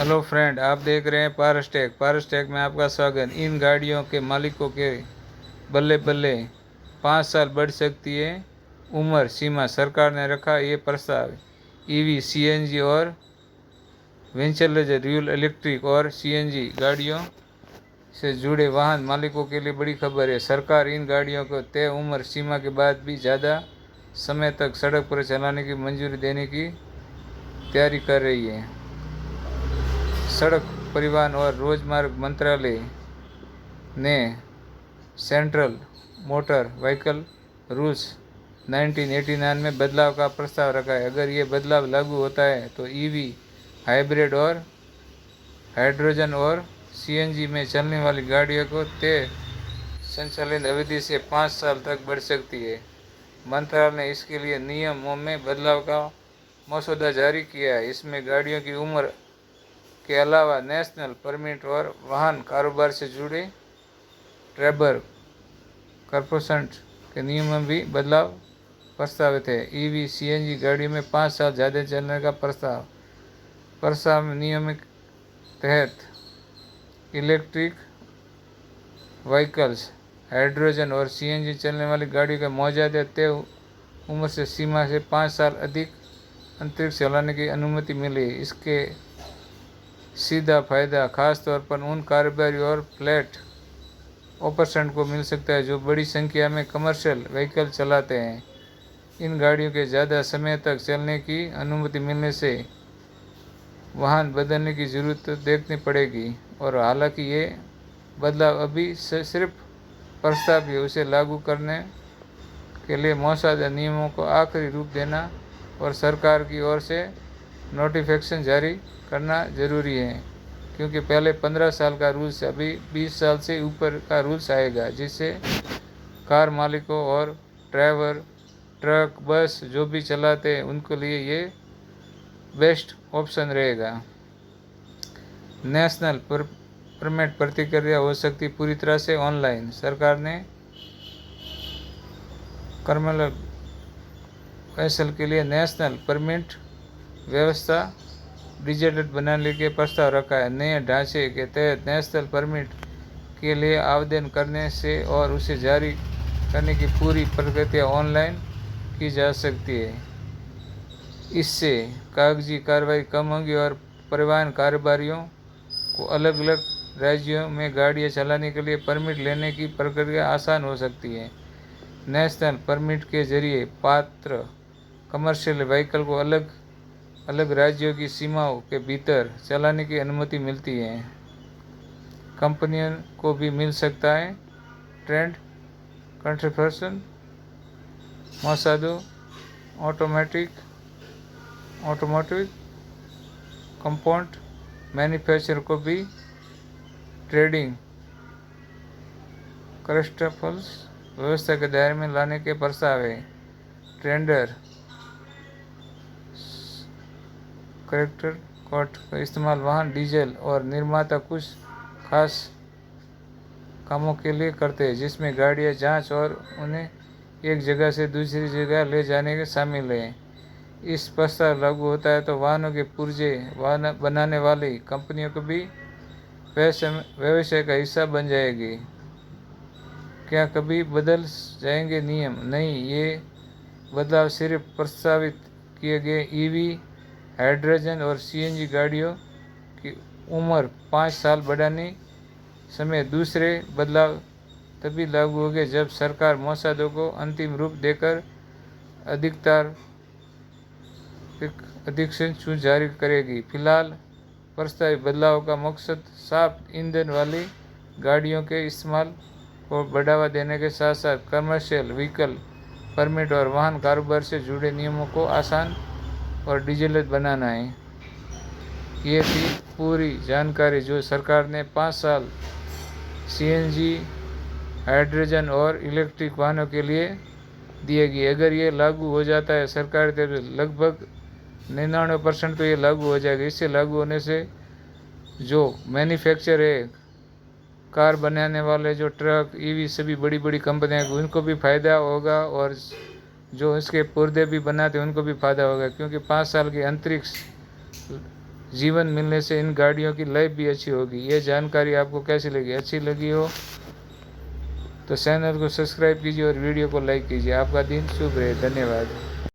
Hello friend, आप देख रहे हैं पारसटेक। पारसटेक में आपका स्वागत। इन गाड़ियों के मालिकों के बल्ले बल्ले 5 साल बढ़ सकती है उम्र सीमा। सरकार ने रखा ये प्रस्ताव। ईवी, सीएनजी और वेंचर रियल इलेक्ट्रिक और सीएनजी गाड़ियों से जुड़े वाहन मालिकों के लिए बड़ी खबर है। सरकार इन गाड़ियों को तय उम्र सीमा के बाद भी ज़्यादा समय तक सड़क पर चलाने की मंजूरी देने की तैयारी कर रही है। सड़क परिवहन और राजमार्ग मंत्रालय ने सेंट्रल मोटर व्हीकल रूल्स 1989 में बदलाव का प्रस्ताव रखा है। अगर ये बदलाव लागू होता है तो ईवी, हाइब्रिड और हाइड्रोजन और सीएनजी में चलने वाली गाड़ियों को तय संचालन अवधि से 5 साल तक बढ़ सकती है। मंत्रालय ने इसके लिए नियमों में बदलाव का मसौदा जारी किया है। इसमें गाड़ियों की उम्र के अलावा नेशनल परमिट और वाहन कारोबार से जुड़े ट्रैबर कॉर्पोरेशन के नियम में भी बदलाव प्रस्तावित है। ईवी, सीएनजी गाड़ियों में 5 साल ज़्यादा चलने का प्रस्ताव नियम के तहत इलेक्ट्रिक व्हीकल्स, हाइड्रोजन और सीएनजी चलने वाली गाड़ियों का मौजूदा तय उम्र से सीमा से 5 साल अधिक अंतरिक्ष चलाने की अनुमति मिली। इसके सीधा फायदा खासतौर पर उन कारोबारी और फ्लैट ऑपरेशन को मिल सकता है जो बड़ी संख्या में कमर्शियल व्हीकल चलाते हैं। इन गाड़ियों के ज़्यादा समय तक चलने की अनुमति मिलने से वाहन बदलने की ज़रूरत देखनी पड़ेगी। और हालांकि ये बदलाव अभी सिर्फ प्रस्ताव है, उसे लागू करने के लिए मौजूदा नियमों को आखिरी रूप देना और सरकार की ओर से नोटिफिकेशन जारी करना जरूरी है, क्योंकि पहले 15 साल का रूल्स अभी 20 साल से ऊपर का रूल्स आएगा, जिससे कार मालिकों और ड्राइवर, ट्रक, बस जो भी चलाते हैं उनके लिए ये बेस्ट ऑप्शन रहेगा। नेशनल परमिट प्रतिक्रिया हो सकती पूरी तरह से ऑनलाइन। सरकार ने कमर्शियल व्हीकल के लिए नेशनल परमिट व्यवस्था डिजिटल बनाने के प्रस्ताव रखा है। नए ढांचे के तहत नेशनल परमिट के लिए आवेदन करने से और उसे जारी करने की पूरी प्रक्रिया ऑनलाइन की जा सकती है। इससे कागजी कार्रवाई कम होगी और परिवहन कारोबारियों को अलग अलग राज्यों में गाड़ियां चलाने के लिए परमिट लेने की प्रक्रिया आसान हो सकती है। नेशनल परमिट के जरिए पात्र कमर्शियल व्हीकल को अलग अलग राज्यों की सीमाओं के भीतर चलाने की अनुमति मिलती है। कंपनियों को भी मिल सकता है ट्रेंड कंट्रीब्यूशन मौसादो ऑटोमोटिव कंपाउंड मैन्युफैक्चरर को भी ट्रेडिंग क्लस्टर्स व्यवस्था के दायरे में लाने के प्रस्ताव है। टेंडर करेक्टर कोड का इस्तेमाल वाहन, डीजल और निर्माता कुछ खास कामों के लिए करते हैं, जिसमें गाड़ियां जांच और उन्हें एक जगह से दूसरी जगह ले जाने के शामिल हैं। इस प्रस्ताव लागू होता है तो वाहनों के पुर्जे बनाने वाली कंपनियों को भी व्यवसाय का हिस्सा बन जाएगी। क्या कभी बदल जाएंगे नियम? नहीं, ये बदलाव सिर्फ प्रस्तावित किए गए ईवी, हाइड्रोजन और सीएनजी गाड़ियों की उम्र 5 साल बढ़ाने समय। दूसरे बदलाव तभी लागू होंगे जब सरकार मसौदे को अंतिम रूप देकर अधिसूचना जारी करेगी। फिलहाल प्रस्तावित बदलाव का मकसद साफ ईंधन वाली गाड़ियों के इस्तेमाल को बढ़ावा देने के साथ साथ कमर्शियल व्हीकल परमिट और वाहन कारोबार से जुड़े नियमों को आसान और डिजिटल बनाना है। ये थी पूरी जानकारी जो सरकार ने 5 साल सीएनजी, हाइड्रोजन और इलेक्ट्रिक वाहनों के लिए दिएगी। अगर ये लागू हो जाता है सरकार के लगभग 99% तो ये लागू हो जाएगा। इससे लागू होने से जो मैन्युफैक्चर है, कार बनाने वाले, जो ट्रक, ईवी, सभी बड़ी बड़ी कंपनियां, उनको भी फ़ायदा होगा और जो इसके पुर्जे भी बनाते हैं उनको भी फ़ायदा होगा, क्योंकि 5 साल के अंतरिक्ष जीवन मिलने से इन गाड़ियों की लाइफ भी अच्छी होगी। ये जानकारी आपको कैसी लगी? अच्छी लगी हो तो चैनल को सब्सक्राइब कीजिए और वीडियो को लाइक कीजिए। आपका दिन शुभ रहे। धन्यवाद।